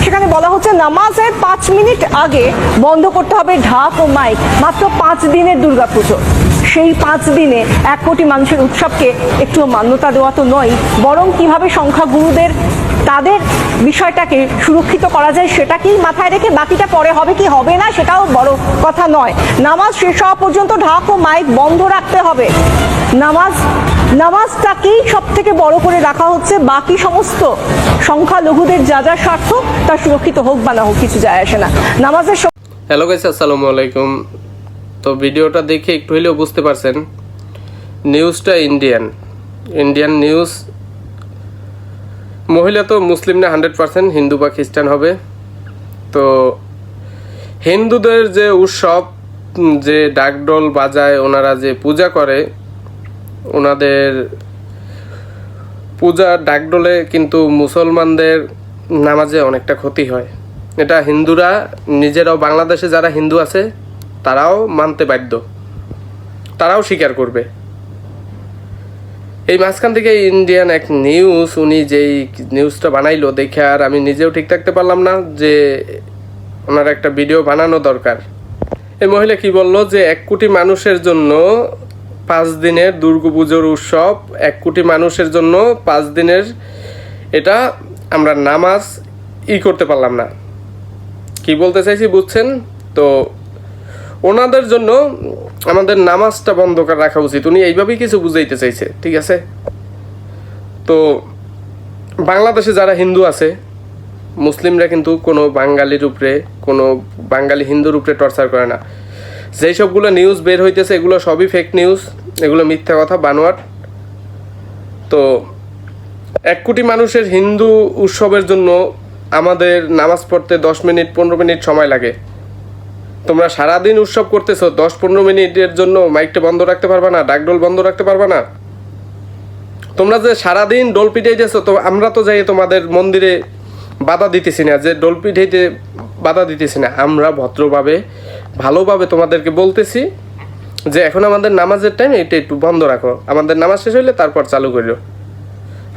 সেখানে বলা হচ্ছে নামাজের 5 মিনিট আগে বন্ধ করতে হবে ঢাক ও মাইক। মাত্র 5 দিনের দুর্গাপুজো, সেই 5 দিনে 1 কোটি মানুষের উৎসবকে একটু মান্যতা দেওয়া তো নয়, বরং কিভাবে সংখ্যাগুরুদের তাদের বিষয়টাকে সুরক্ষিত করা যায় সেটাকেই মাথায় রেখে বাকিটা পরে হবে কি হবে না সেটাও বড় কথা নয়। নামাজ শেষ হওয়া পর্যন্ত ঢাক ও মাইক বন্ধ রাখতে হবে। নামাজটাকেই সব থেকে বড় করে রাখা হচ্ছে, বাকি সমস্ত সংখ্যালঘুদের যা যা স্বার্থ তা সুরক্ষিত হোক বা না হোক কিছু যায় আসে না। নামাজের হ্যালো গাইস, আসসালামু আলাইকুম। তো ভিডিওটা দেখে একটু হলেও বুঝতে পারছেন নিউজটা ইন্ডিয়ান নিউজ। মহিলা তো মুসলিম না 100%, হিন্দু বা খ্রিস্টান হবে। তো হিন্দুদের যে উৎসব, যে ডাকডোল বাজায়, ওনারা যে পূজা করে, ওনাদের পূজা ডাকডোলে কিন্তু মুসলমানদের নামাজে অনেকটা ক্ষতি হয়। এটা হিন্দুরা নিজেরাও, বাংলাদেশে যারা হিন্দু আছে তারাও মানতে বাধ্য, তারাও স্বীকার করবে। এই মাঝখান থেকে ইন্ডিয়ান এক নিউজ, উনি যেই নিউজটা বানাইলো দেখে আর আমি নিজেও ঠিক থাকতে পারলাম না যে ওনার একটা ভিডিও বানানো দরকার। এই মহিলা কি বললো যে 1 কোটি মানুষের জন্য 5 দিনের দুর্গাপুজোর উৎসব, 1 কোটি মানুষের জন্য 5 দিনের এটা আমরা নামাজ করতে পারলাম না। কি বলতে চাইছি বুঝছেন? তো ওনাদের জন্য আমাদের নামাজটা বন্ধ করে রাখা উচিত, উনি এইভাবেই কিছু বুঝাইতে চাইছে, ঠিক আছে? তো বাংলাদেশে যারা হিন্দু আছে, মুসলিমরা কিন্তু কোনো বাঙালির উপরে, কোনো বাঙালি হিন্দুর উপরে টর্চার করে না। যেই সবগুলো নিউজ বের হইতেছে এগুলো সবই ফেক নিউজ, এগুলো মিথ্যা কথা, বানোয়াট। তো 1 কোটি মানুষের হিন্দু উৎসবের জন্য আমাদের নামাজ পড়তে 10 মিনিট 15 মিনিট সময় লাগে। তোমরা সারাদিন উৎসব করতেছো, 10-15 মিনিটের জন্য মাইকটা বন্ধ রাখতে পারবা না? ডাকডোল বন্ধ রাখতে পারবা না? তোমরা যে সারাদিন ডোল পিটাইতেছো, তো আমরা তো যাই তোমাদের মন্দিরে বাধা দিতেছি না, যে ডোল পিটাইতে বাধা দিতেছি না। আমরা ভদ্রভাবে ভালোভাবে তোমাদেরকে বলতেছি যে এখন আমাদের নামাজের টাইম, এটা একটু বন্ধ রাখো, আমাদের নামাজ শেষ হইলে তারপর চালু করিও।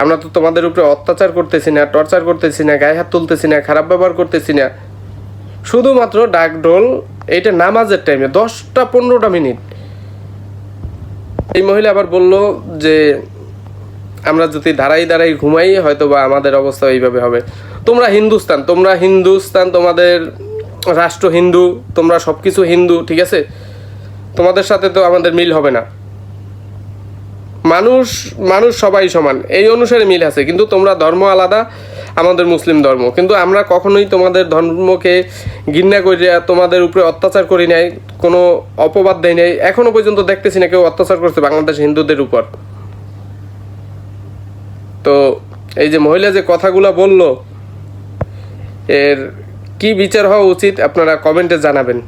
আমরা তো তোমাদের উপরে অত্যাচার করতেছি না, টর্চার করতেছি না, গায়ে হাত তুলতেছি না, খারাপ ব্যবহার করতেছি না। শুধুমাত্র ডাকডোল এইটা নামাজের টাইমে 10-15 মিনিট। এই মহিলা আবার বলল যে আমরা যদি দাঁড়াই ঘুমাই হয়তো বা আমাদের অবস্থা এইভাবে হবে। তোমরা হিন্দুস্তান, তোমাদের রাষ্ট্র হিন্দু, তোমরা সব কিছু হিন্দু, ঠিক আছে? তোমাদের সাথে তো আমাদের মিল হবে না। মানুষ সবাই সমান, এই অনুসারে মিল আছে, কিন্তু তোমরা ধর্ম আলাদা, আমাদের মুসলিম ধর্ম। কিন্তু আমরা কখনোই তোমাদের ধর্মকে ঘৃণা করি, তোমাদের উপরে অত্যাচার করি নাই, কোনো অপবাদ দেয় নাই। এখনো পর্যন্ত দেখতেছি না কেউ অত্যাচার করছে বাংলাদেশ হিন্দুদের উপর। তো এই যে মহিলা যে কথাগুলো বলল, এর কি বিচার হওয়া উচিত আপনারা কমেন্টে জানাবেন।